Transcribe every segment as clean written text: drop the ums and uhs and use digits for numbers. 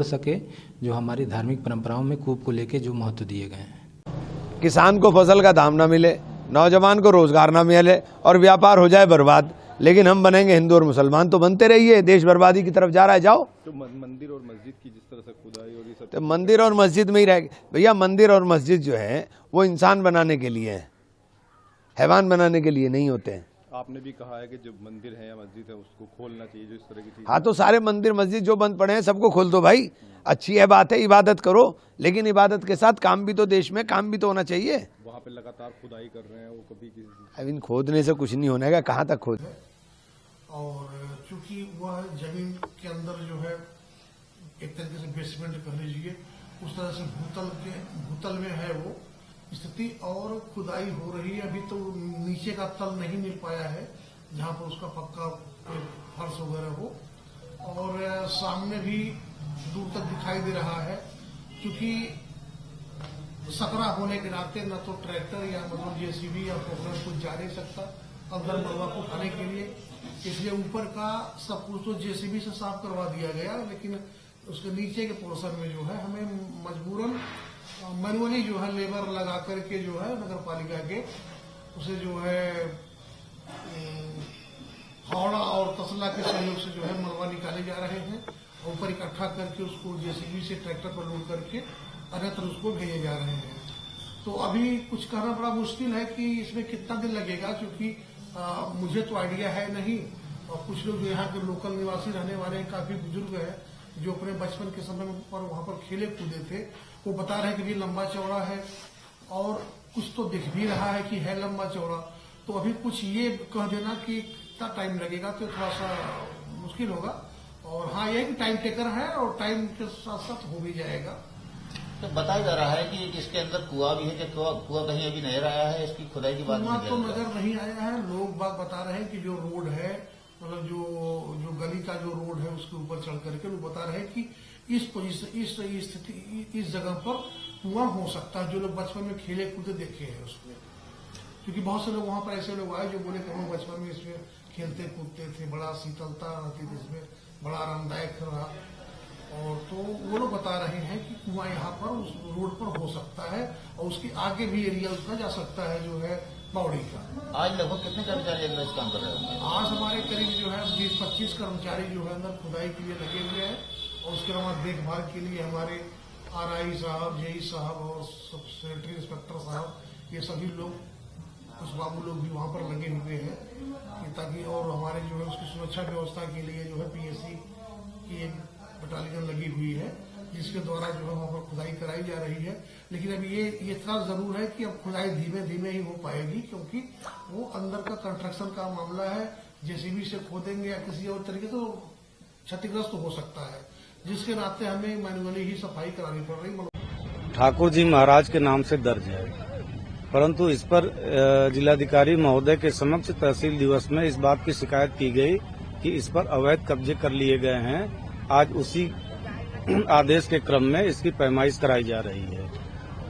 सके, जो हमारी धार्मिक परंपराओं में कूप को लेके जो महत्व दिए गए हैं। किसान को फसल का दाम ना मिले, नौजवान को रोजगार ना मिले और व्यापार हो जाए बर्बाद, लेकिन हम बनेंगे हिंदू और मुसलमान। तो बनते रहिए, देश बर्बादी की तरफ जा रहा है, जाओ। तो मंदिर और मस्जिद की जिस तरह से खुदाई और ये सब, तो मंदिर और मस्जिद में ही रह भैया, मंदिर और मस्जिद जो है वो इंसान बनाने के लिए है, हैवान बनाने के लिए नहीं होते हैं। आपने भी कहा है कि जो मंदिर है या मस्जिद है उसको खोलना चाहिए, जो इस तरह की चीज। हाँ, तो सारे मंदिर मस्जिद जो बंद पड़े हैं सबको खोल दो भाई, अच्छी है, बात है, इबादत करो, लेकिन इबादत के साथ काम भी तो, देश में काम भी तो होना चाहिए। वहाँ पे लगातार खुदाई कर रहे हैं, वो कभी किसी अब इन खोदने से कुछ नहीं होने का, कहाँ तक खोद। और चूंकि वह जमीन के अंदर जो है एक तरीके से बेसमेंट कह लीजिए, उस तरह से भूतल में है वो स्थिति, और खुदाई हो रही है। अभी तो नीचे का तल नहीं मिल पाया है जहां पर उसका पक्का फर्श वगैरह हो, और सामने भी दूर तक दिखाई दे रहा है। क्योंकि सकरा होने के नाते न तो ट्रैक्टर या मतलब जेसीबी या फोकलर कुछ जा नहीं सकता अंदर मलबा को उठाने के लिए, इसलिए ऊपर का सब कुछ तो जेसीबी से साफ करवा दिया गया, लेकिन उसके नीचे के पोर्शन में जो है हमें मजबूरन मैनुअली जो है लेबर लगा करके जो है नगर पालिका के उसे जो है फावड़ा और तसला के सहयोग से जो है मलबा निकाले जा रहे हैं, ऊपर इकट्ठा करके उसको जेसीबी से ट्रैक्टर पर लोड करके अन्यत्र उसको भेजे जा रहे हैं। तो अभी कुछ कहना बड़ा मुश्किल है कि इसमें कितना दिन लगेगा, क्योंकि मुझे तो आइडिया है नहीं, और कुछ लोग यहाँ के लोकल निवासी रहने वाले हैं, काफी बुजुर्ग हैं जो अपने बचपन के समय पर वहां पर खेले कूदे थे, वो बता रहे हैं कि ये लंबा चौड़ा है, और कुछ तो दिख भी रहा है कि है लंबा चौड़ा। तो अभी कुछ ये कह देना कि कितना टाइम लगेगा तो थोड़ा सा मुश्किल होगा। और हाँ, ये टाइम टेकर है और टाइम के साथ साथ हो भी जाएगा। तो बताया जा रहा है कि इसके अंदर कुआं भी है, कि कुआं कहीं अभी नजर आया है, इसकी खुदाई की बात कुआं तो नजर नहीं आया है। लोग बात बता रहे हैं कि जो रोड है, मतलब जो गली का जो रोड है उसके ऊपर चढ़ करके लोग बता रहे हैं कि इस पोजीशन, इस स्थिति, इस जगह पर कुआं हो सकता है, जो लोग बचपन में खेले कूदे देखे हैं उसमें। क्योंकि बहुत से लोग वहां पर ऐसे लोग आए जो बोले कि हम बचपन में इसमें खेलते कूदते थे, बड़ा शीतलता रहती थी इसमें, बड़ा आरामदायक रहा। और तो वो लोग बता रहे हैं कि कुआं यहाँ पर उस रोड पर हो सकता है, और उसके आगे भी एरिया उसका जा सकता है, जो है पौड़ी का। आज लगभग कितने कर्मचारी इस काम कर रहे हैं? आज हमारे करीब जो है 20-25 कर्मचारी जो है अंदर खुदाई के लिए लगे हुए हैं, और उसके अलावा देखभाल के लिए हमारे आरआई साहब, जेई साहब और सेक्रेटरी इंस्पेक्टर साहब, ये सभी लोग, कुछ बाबू लोग भी वहां पर लगे हुए हैं, ताकि और हमारे जो है उसकी सुरक्षा व्यवस्था के लिए जो है पीएससी की एक बटालियन लगी हुई है, जिसके द्वारा जो है वहां पर खुदाई कराई जा रही है। लेकिन अब ये इतना जरूर है कि अब खुदाई धीमे धीमे ही हो पाएगी, क्योंकि वो अंदर का कंस्ट्रक्शन का मामला है। जेसीबी से खोदेंगे या किसी और तरीके से तो क्षतिग्रस्त हो सकता है, जिसके नाते हमें मैनुअली ही सफाई करानी पड़ रही। ठाकुर जी महाराज के नाम से दर्ज है, परंतु इस पर जिलाधिकारी महोदय के समक्ष तहसील दिवस में इस बात की शिकायत की गई कि इस पर अवैध कब्जे कर लिए गए हैं। आज उसी आदेश के क्रम में इसकी पैमाइश कराई जा रही है,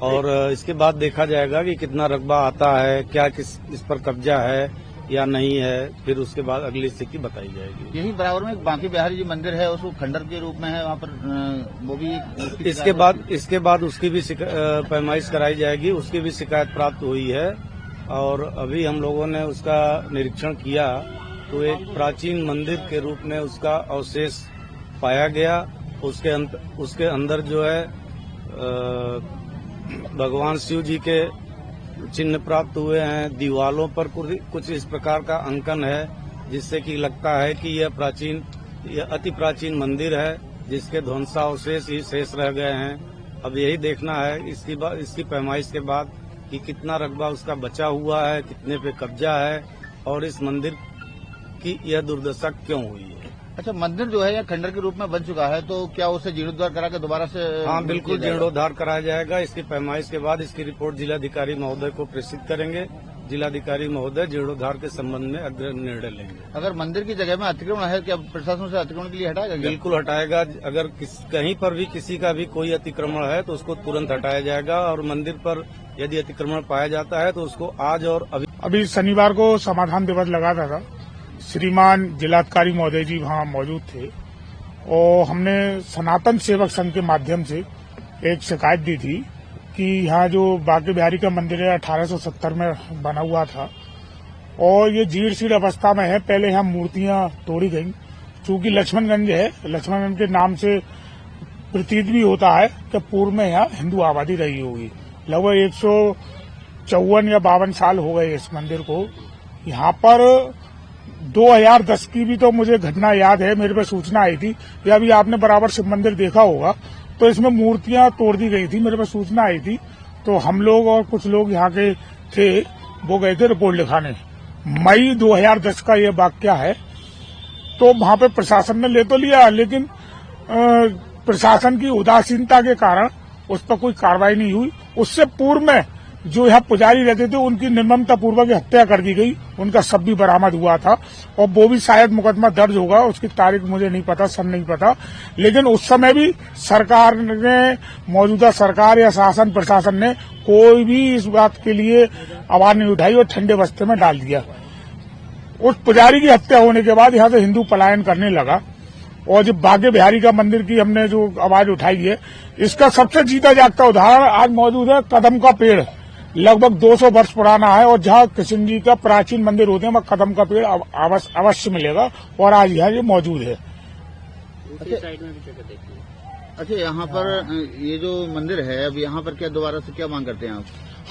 और इसके बाद देखा जाएगा कि कितना रकबा आता है, क्या इस पर कब्जा है या नहीं है, फिर उसके बाद अगली स्थिति बताई जाएगी। यही बराबर में बांकी बिहारी जी मंदिर है, उसको खंडर के रूप में है, वहाँ पर वो भी इसके बाद उसकी भी पैमाइश कराई जाएगी। उसकी भी शिकायत प्राप्त हुई है, और अभी हम लोगों ने उसका निरीक्षण किया तो एक प्राचीन मंदिर के रूप में उसका अवशेष पाया गया। उसके अंदर जो है भगवान शिव जी के चिन्ह प्राप्त हुए हैं। दीवालों पर कुछ इस प्रकार का अंकन है, जिससे कि लगता है कि यह अति प्राचीन मंदिर है, जिसके ध्वंसावशेष ही शेष रह गए हैं। अब यही देखना है इसकी पैमाइश के बाद कि कितना रकबा उसका बचा हुआ है, कितने पे कब्जा है, और इस मंदिर की यह दुर्दशा क्यों हुई है। अच्छा, मंदिर जो है या खंडर के रूप में बन चुका है, तो क्या उसे जीर्णोद्धार करा के दोबारा से? हाँ, बिल्कुल जीर्णोद्धार कराया जाएगा। इसकी पैमाइश के बाद इसकी रिपोर्ट जिलाधिकारी महोदय को प्रेषित करेंगे। जिलाधिकारी महोदय जीर्णोद्धार के संबंध में अग्रिम निर्णय लेंगे। अगर मंदिर की जगह में अतिक्रमण है, क्या प्रशासन से अतिक्रमण के लिए हटाएगा? बिल्कुल हटाएगा। अगर कहीं पर भी किसी का भी कोई अतिक्रमण है तो उसको तुरंत हटाया जाएगा, और मंदिर पर यदि अतिक्रमण पाया जाता है तो उसको आज और अभी शनिवार को समाधान दिवस लगा था। श्रीमान जिलाधिकारी महोदय जी वहाँ मौजूद थे, और हमने सनातन सेवक संघ के माध्यम से एक शिकायत दी थी कि यहाँ जो बांके बिहारी का मंदिर है 1870 में बना हुआ था और ये जीर्ण शीर्ण अवस्था में है। पहले यहाँ मूर्तियां तोड़ी गई, चूंकि लक्ष्मणगंज है, लक्ष्मणगंज के नाम से प्रतीत भी होता है कि पूर्व में यहाँ हिंदू आबादी रही होगी। लगभग 154 या 52 साल हो गए इस मंदिर को। यहाँ पर 2010 की भी तो मुझे घटना याद है, मेरे पे सूचना आई थी कि अभी आपने बराबर शिव मंदिर देखा होगा, तो इसमें मूर्तियां तोड़ दी गई थी। मेरे पे सूचना आई थी तो हम लोग और कुछ लोग यहाँ के थे, वो गए थे रिपोर्ट लिखाने। मई 2010 का ये वाकया है। तो वहां पे प्रशासन ने ले तो लिया, लेकिन प्रशासन की उदासीनता के कारण उस पर कोई कार्रवाई नहीं हुई। उससे पूर्व में जो यहाँ पुजारी रहते थे उनकी निर्ममता पूर्वक हत्या कर दी गई, उनका शव भी बरामद हुआ था और वो भी शायद मुकदमा दर्ज होगा। उसकी तारीख मुझे नहीं पता, सन नहीं पता, लेकिन उस समय भी सरकार ने, मौजूदा सरकार या शासन प्रशासन ने कोई भी इस बात के लिए आवाज नहीं उठाई और ठंडे बस्ते में डाल दिया। उस पुजारी की हत्या होने के बाद यहाँ से हिंदू पलायन करने लगा। और जो बांके बिहारी का मंदिर की हमने जो आवाज उठाई है, इसका सबसे जीता जागता उदाहरण आज मौजूद है कदम का पेड़। लगभग 200 वर्ष पुराना है और जहाँ कृष्ण जी का प्राचीन मंदिर होते हैं वहाँ कदम का पेड़ अवश्य मिलेगा और आज यहाँ ये मौजूद है। अच्छा, यहाँ पर ये जो मंदिर है, अब यहाँ पर क्या दोबारा से क्या मांग करते हैं आप?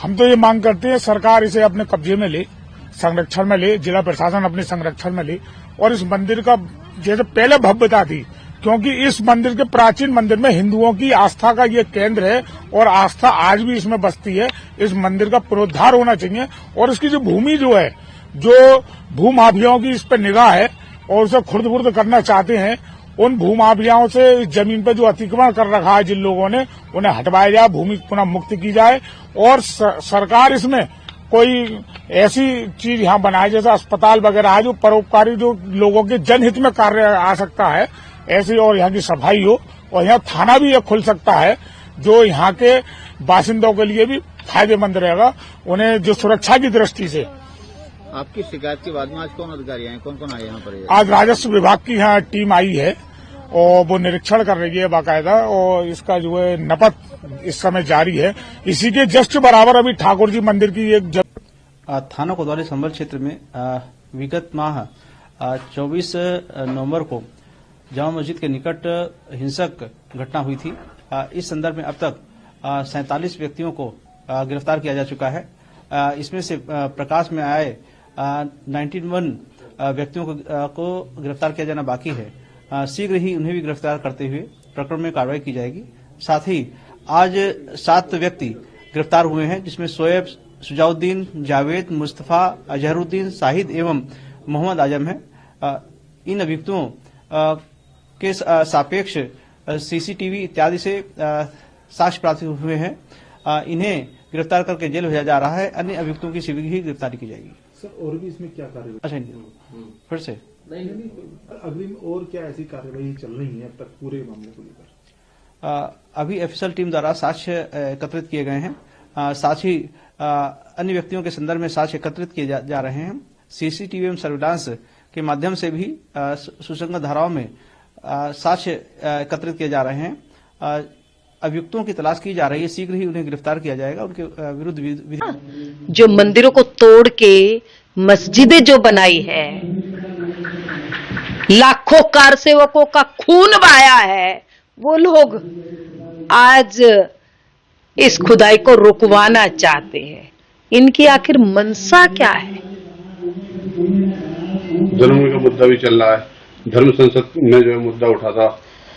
हम तो ये मांग करते हैं सरकार इसे अपने कब्जे में ले, संरक्षण में ले, जिला प्रशासन अपने संरक्षण में ले और इस मंदिर का जैसे पहले भव्यता थी, क्योंकि इस मंदिर के प्राचीन मंदिर में हिंदुओं की आस्था का ये केंद्र है और आस्था आज भी इसमें बसती है। इस मंदिर का पुनरुद्धार होना चाहिए और इसकी जो भूमि जो है, जो भूमाफियाओं की इस पर निगाह है और उसे खुर्द-बुर्द करना चाहते हैं, उन भूमाफियाओं से इस जमीन पर जो अतिक्रमण कर रखा है जिन लोगों ने, उन्हें हटवाया जाए, भूमि पुनः मुक्त की जाए और सरकार इसमें कोई ऐसी चीज यहाँ बनाए जैसा अस्पताल वगैरह है जो परोपकारी, जो लोगों के जनहित में कार्य आ सकता है ऐसी, और यहाँ की सफाई हो और यहाँ थाना भी एक खुल सकता है जो यहाँ के बासिंदों के लिए भी फायदेमंद रहेगा, उन्हें जो सुरक्षा की दृष्टि से। आपकी शिकायत के बाद में आज कौन अधिकारी आए, कौन कौन आए यहाँ पर? आज राजस्व विभाग की यहाँ टीम आई है और वो निरीक्षण कर रही है बाकायदा और इसका जो है नपत इस समय जारी है। इसी के जस्ट बराबर अभी ठाकुर जी मंदिर की एक थाना कोतवाली संभल क्षेत्र में विगत माह 24 नवंबर को जामा मस्जिद के निकट हिंसक घटना हुई थी। इस संदर्भ में अब तक 47 व्यक्तियों को गिरफ्तार किया जा चुका है। इसमें से प्रकाश में आए 91 व्यक्तियों को गिरफ्तार किया जाना बाकी है। शीघ्र ही उन्हें भी गिरफ्तार करते हुए प्रकरण में कार्रवाई की जाएगी। साथ ही आज 7 व्यक्ति गिरफ्तार हुए हैं, जिसमें शोएब, सुजाउद्दीन, जावेद, मुस्तफा, अजहरुद्दीन, शाहिद एवं मोहम्मद आजम है। इन अभियुक्तों के सापेक्ष सीसीटीवी इत्यादि से साक्ष्य प्राप्त हुए हैं। इन्हें गिरफ्तार करके जेल भेजा जा रहा है। अन्य अभियुक्तों की शीघ्र ही गिरफ्तारी की जाएगी। सर, और भी इसमें क्या कार्रवाई? अच्छा, फिर से नहीं, अग्रिम और क्या ऐसी कार्रवाई चल रही है अब तक पूरे मामले को लेकर? अभी ऑफिशियल टीम द्वारा साक्ष्य एकत्रित किए गए हैं। साथ ही अन्य व्यक्तियों के संदर्भ में साक्ष्य एकत्रित किए जा रहे हैं। सीसीटीवी एवं सर्विलांस के माध्यम से भी सुसंगत धाराओं में साक्ष्य एकत्रित किए जा रहे हैं। अभियुक्तों की तलाश की जा रही है। शीघ्र ही उन्हें गिरफ्तार किया जाएगा। उनके विरुद्ध जो मंदिरों को तोड़ के मस्जिदें जो बनाई है, लाखों कार सेवकों का खून बहाया है, वो लोग आज इस खुदाई को रुकवाना चाहते हैं। इनकी आखिर मंशा क्या है? जन्म का मुद्दा भी चल रहा है, धर्म संसद में जो है मुद्दा उठा था,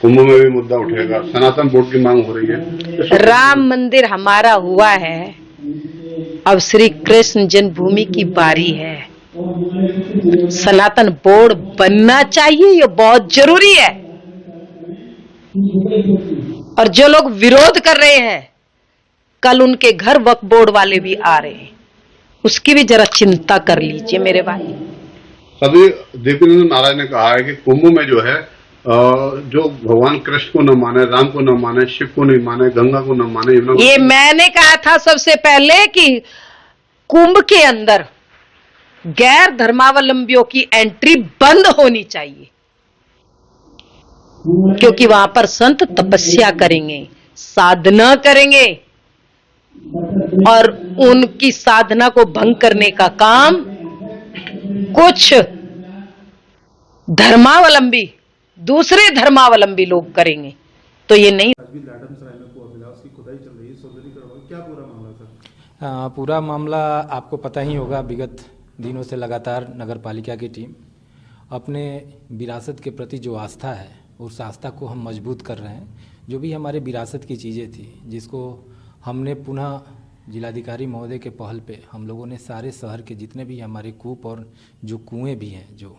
कुंभ में भी मुद्दा उठेगा, सनातन बोर्ड की मांग हो रही है। राम मंदिर हमारा हुआ है, अब श्री कृष्ण जन्मभूमि की बारी है। सनातन बोर्ड बनना चाहिए, ये बहुत जरूरी है। और जो लोग विरोध कर रहे हैं, कल उनके घर वक्फ बोर्ड वाले भी आ रहे हैं, उसकी भी जरा चिंता कर लीजिए मेरे भाई। सभी दीपेंद्र नारायण ने कहा है कि कुंभ में जो है जो भगवान कृष्ण को न माने, राम को न माने, शिव को नहीं माने, गंगा को न माने, ये मैंने कहा था सबसे पहले कि कुंभ के अंदर गैर धर्मावलंबियों की एंट्री बंद होनी चाहिए। क्योंकि वहां पर संत तपस्या करेंगे, साधना करेंगे और उनकी साधना को भंग करने का काम कुछ धर्मावलंबी, दूसरे धर्मावलंबी लोग करेंगे। तो ये नहीं। आज भी लाडम सराय में कुआं मिला, उसकी खुदाई चल रही है, सौंदर्यीकरण, क्या पूरा मामला सर? पूरा मामला आपको पता ही होगा। विगत दिनों से लगातार नगर पालिका की टीम अपने विरासत के प्रति जो आस्था है, उस आस्था को हम मजबूत कर रहे हैं। जो भी हमारे विरासत की चीज़ें थी, जिसको हमने पुनः जिलाधिकारी महोदय के पहल पे हम लोगों ने सारे शहर के जितने भी हमारे कूप और जो कुएं भी हैं जो,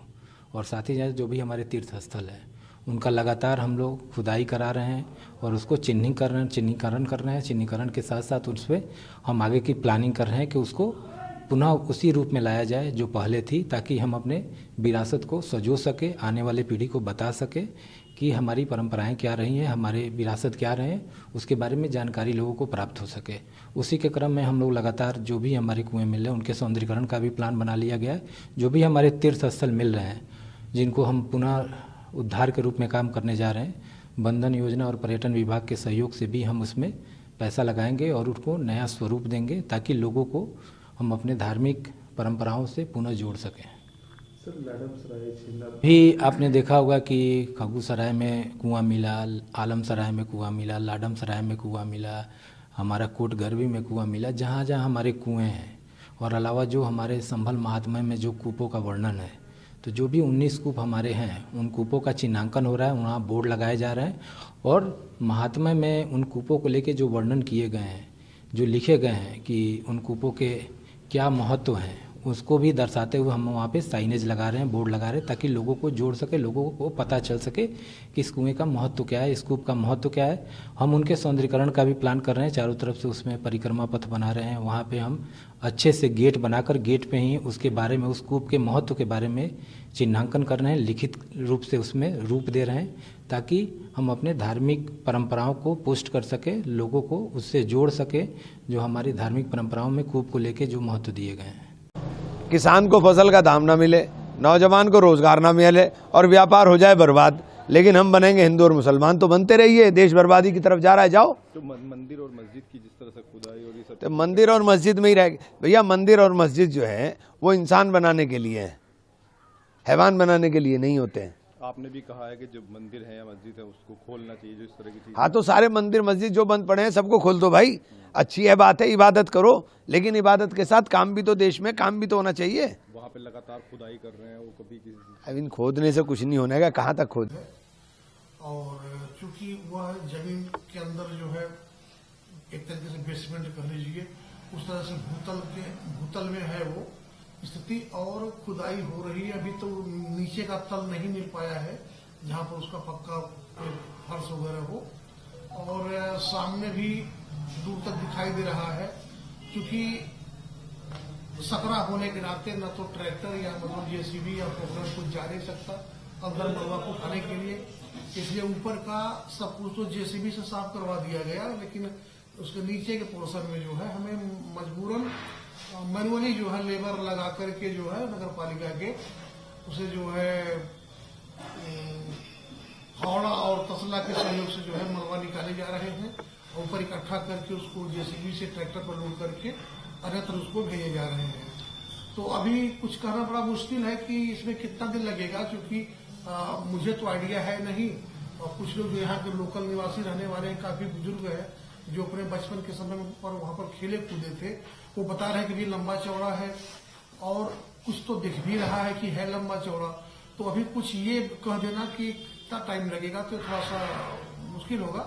और साथ ही साथ जो भी हमारे तीर्थ स्थल है, उनका लगातार हम लोग खुदाई करा रहे हैं और उसको चिन्हीकरण कर रहे हैं। चिन्हीकरण के साथ साथ उस पर हम आगे की प्लानिंग कर रहे हैं कि उसको पुनः उसी रूप में लाया जाए जो पहले थी, ताकि हम अपने विरासत को सजो सके, आने वाले पीढ़ी को बता सके कि हमारी परंपराएं क्या रही हैं, हमारे विरासत क्या रहे हैं, उसके बारे में जानकारी लोगों को प्राप्त हो सके। उसी के क्रम में हम लोग लगातार जो भी हमारे कुएं मिल रहे हैं उनके सौंदर्यीकरण का भी प्लान बना लिया गया है। जो भी हमारे तीर्थ स्थल मिल रहे हैं जिनको हम पुनः उद्धार के रूप में काम करने जा रहे हैं, बंधन योजना और पर्यटन विभाग के सहयोग से भी हम उसमें पैसा लगाएंगे और उनको नया स्वरूप देंगे, ताकि लोगों को हम अपने धार्मिक परंपराओं से पुनः जोड़ सकें। सर लाडम सराय भी आपने देखा होगा कि खगू सराय में कुआं मिला, आलम सराय में कुआं मिला, लाडम सराय में कुआं मिला, हमारा कोट गरबी में कुआं मिला। जहाँ जहाँ हमारे कुएं हैं और अलावा जो हमारे संभल महात्म्य में जो कूपों का वर्णन है, तो जो भी 19 कूप हमारे हैं उन कूपों का चिन्हांकन हो रहा है, वहाँ बोर्ड लगाए जा रहे हैं और महात्म्य में उन कूपों को लेके जो वर्णन किए गए हैं, जो लिखे गए हैं कि उन कूपों के क्या महत्व हैं, उसको भी दर्शाते हुए हम वहाँ पे साइनेज लगा रहे हैं, बोर्ड लगा रहे हैं, ताकि लोगों को जोड़ सके, लोगों को पता चल सके कि इस कुएं का महत्व क्या है, इस कूप का महत्व क्या है। हम उनके सौंदर्यीकरण का भी प्लान कर रहे हैं, चारों तरफ से उसमें परिक्रमा पथ बना रहे हैं। वहाँ पे हम अच्छे से गेट बनाकर गेट पे ही उसके बारे में, उस कूप के महत्व के बारे में चिन्हांकन कर रहे हैं, लिखित रूप से उसमें रूप दे रहे हैं, ताकि हम अपने धार्मिक परंपराओं को पुष्ट कर सके, लोगों को उससे जोड़ सके, जो हमारी धार्मिक परंपराओं में कूप को लेके जो महत्व दिए गए हैं। किसान को फसल का दाम ना मिले, नौजवान को रोजगार ना मिले और व्यापार हो जाए बर्बाद, लेकिन हम बनेंगे हिंदू और मुसलमान। तो बनते रहिए, देश बर्बादी की तरफ जा रहा है। जाओ तो मंदिर और मस्जिद की जिस तरह से खुदाई और ये सब, तो मंदिर और मस्जिद में ही रहेगी भैया। मंदिर और मस्जिद जो है वो इंसान बनाने के लिए है, हैवान बनाने के लिए नहीं होते हैं। आपने भी कहा है कि जो मंदिर है या मस्जिद है उसको खोलना चाहिए, जो इस तरह की चीज। हाँ, तो सारे मंदिर मस्जिद जो बंद पड़े हैं सबको खोल दो भाई। अच्छी है, बात है, इबादत करो, लेकिन इबादत के साथ काम भी तो, देश में काम भी तो होना चाहिए। वहाँ पे लगातार खुदाई कर रहे हैं, वो कभी किसी अब इन खोदने से कुछ नहीं होने का, कहाँ तक खोद। और चूंकि वह जमीन के अंदर जो है एक तरीके से बेसमेंट कह लीजिए, उस तरह से भूतल में है वो स्थिति, और खुदाई हो रही है। अभी तो नीचे का तल नहीं मिल पाया है जहां पर उसका पक्का फर्श वगैरह हो, और सामने भी दूर तक दिखाई दे रहा है। क्योंकि सकरा होने के नाते न तो ट्रैक्टर या मतलब जेसीबी या पोखरण कुछ जा नहीं सकता अंदर मलबा को उठाने के लिए, इसलिए ऊपर का सब कुछ तो जेसीबी से साफ करवा दिया गया, लेकिन उसके नीचे के पोर्शन में जो है हमें मजबूरन मैनुअली जो है लेबर लगा करके जो है नगर पालिका के उसे जो है फावड़ा और तसला के सहयोग से जो है मलबा निकाले जा रहे हैं, ऊपर इकट्ठा करके उसको जेसीबी से ट्रैक्टर पर लोड करके अन्यत्र उसको भेजे जा रहे हैं। तो अभी कुछ कहना बड़ा मुश्किल है कि इसमें कितना दिन लगेगा, क्योंकि मुझे तो आइडिया है नहीं, और कुछ लोग यहाँ के लोकल निवासी रहने वाले हैं, काफी बुजुर्ग हैं जो अपने बचपन के समय पर वहां पर खेले कूदे थे, वो बता रहे हैं कि भी लंबा चौड़ा है, और कुछ तो दिख भी रहा है कि है लंबा चौड़ा। तो अभी कुछ ये कह देना कि कितना टाइम लगेगा तो थोड़ा सा मुश्किल होगा।